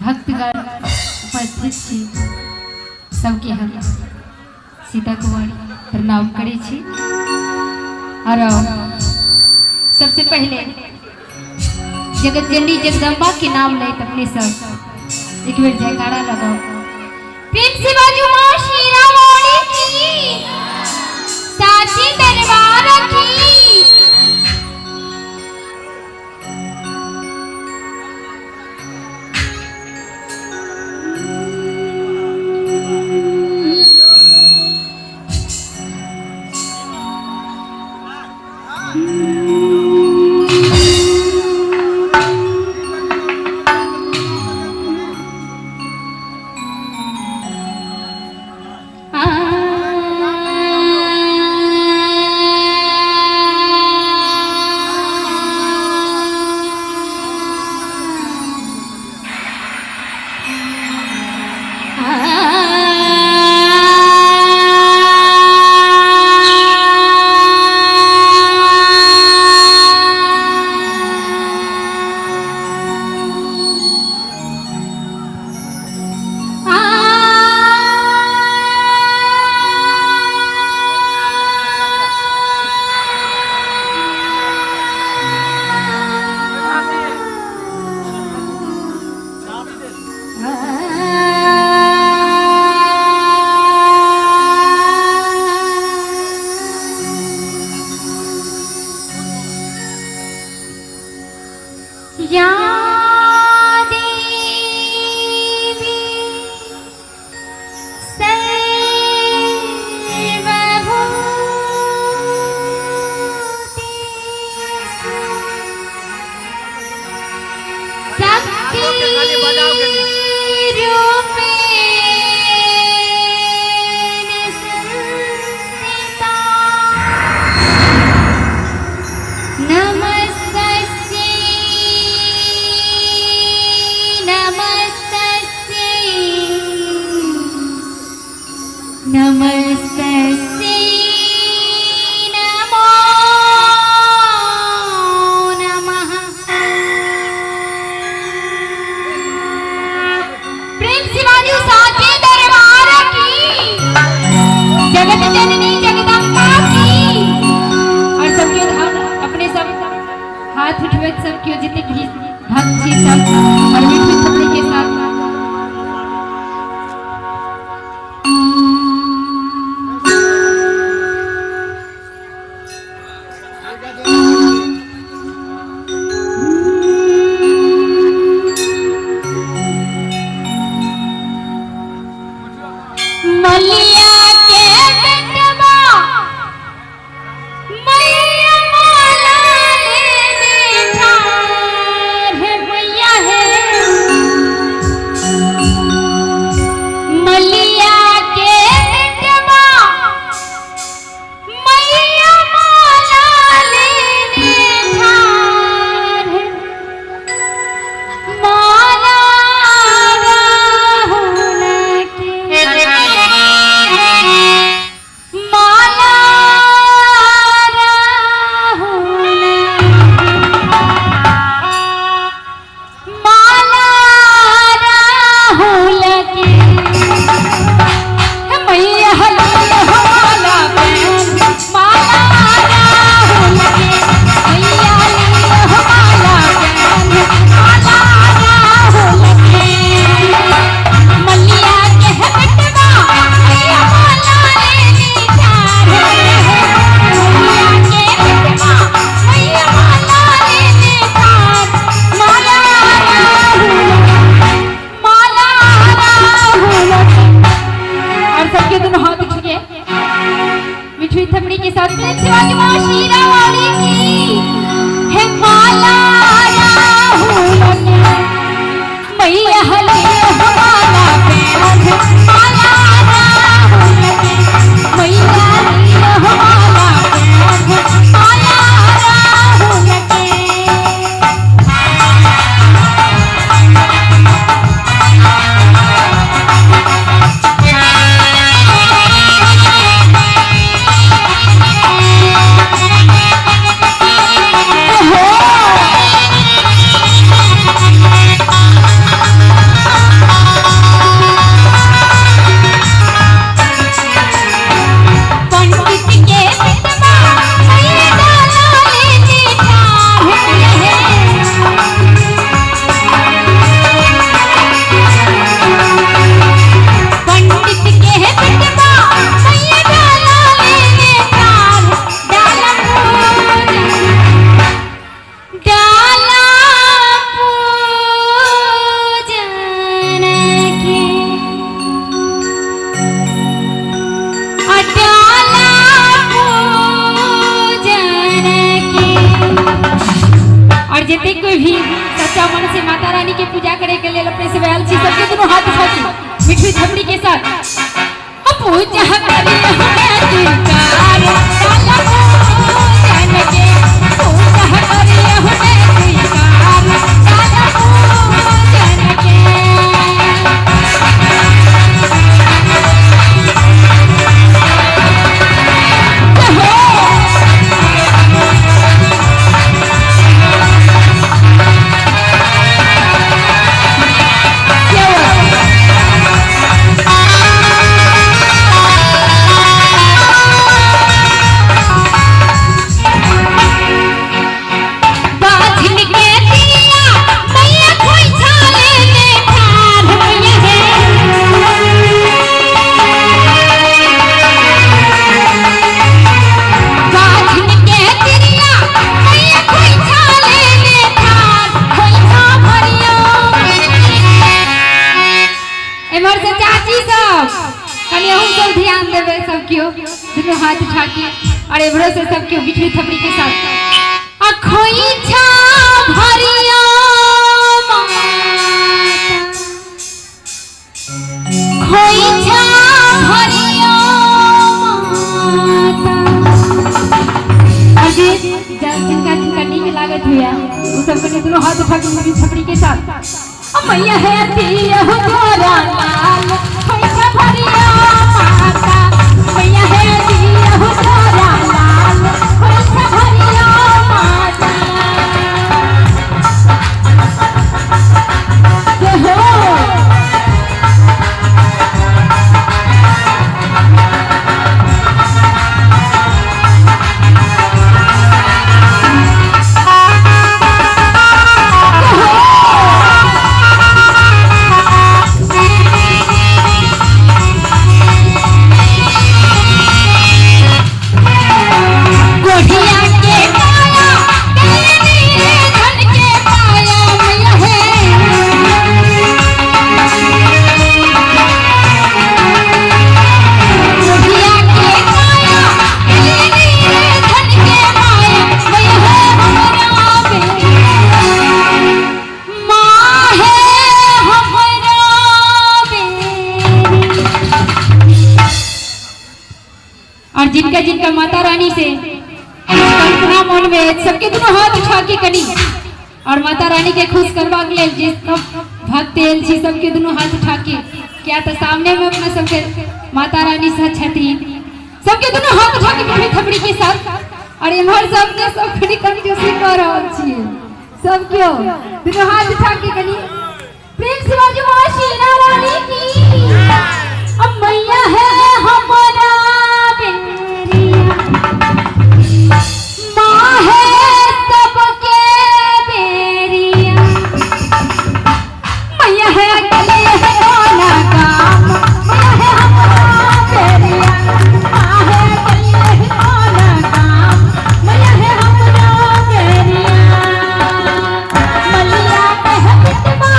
भक्तगण उपस्थित छी सबके हम सीता कुमारी प्रणाम करै छी। और सबसे पहले जगत जननी जगदम्बा के नाम ले अपने सब एक बार जयकारा लगाओ। प्रेम से बाजू मां शीरा वाली की साची दरबार की। हाथ उठवे सब क्यों जितने भी भक्त जी सब और मिठू थपड़ी के साथ मलिया के बेटवा मैया माला ले ठार है भैया है कोई भी सच्चा मन से माता रानी के पूजा करे के लिए अपने से आयल छी सबके दोनों हाथ उठा के मिठू थपड़ी के साथ पूजा करे हमें तुकार काला जन के पूजा करे हमें तुकार काला जन के दोनों हाथ उठा के और एवरो से सबके बिछड़ी थपड़ी के साथ अखोई छा भरिया खोई छा भरिया अजे जिनका जिनका नीक लागत हुआ वो सब के दोनों हाथ उठा के बिछड़ी थपड़ी के साथ मैया है दिया हो तोरा लाल खोई छा भरिया माता मैया है दिया हो तोरा लाल खोई छा भरिया माता हो जिनका जिनका माता रानी से कल्पना मन में सबके दोनों हाथ उठा के कनी और माता रानी के खुश करवा के लिए जिस भक्त एल छी सबके दोनों हाथ उठा के क्या तो सामने में अपना सबके माता रानी सच छथी सबके दोनों हाथ उठा के बिछड़ी थपड़ी के साथ और इमहर सबके सब खड़ी कनी जो सीख रहल छी सब क्यों दोनों हाथ उठा के कनी प्रेम से बाजू मां शीला रानी की अब मैया है हमारा माँ है सबके बेरिया मैया है अकेले है वाला काम मैया है हमारा बेरिया माँ है अकेले है वाला काम मैया है हमारा बेरिया मलिया पे है बिटवा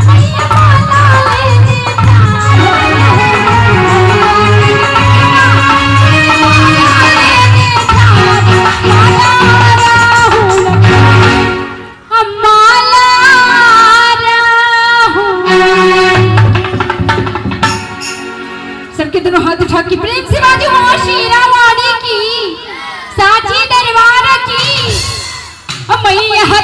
मैया वाला लेने सबके दोनों हाथ उठा के प्रेम से बाजू मां शीला रानी की साची दरबार की मैया है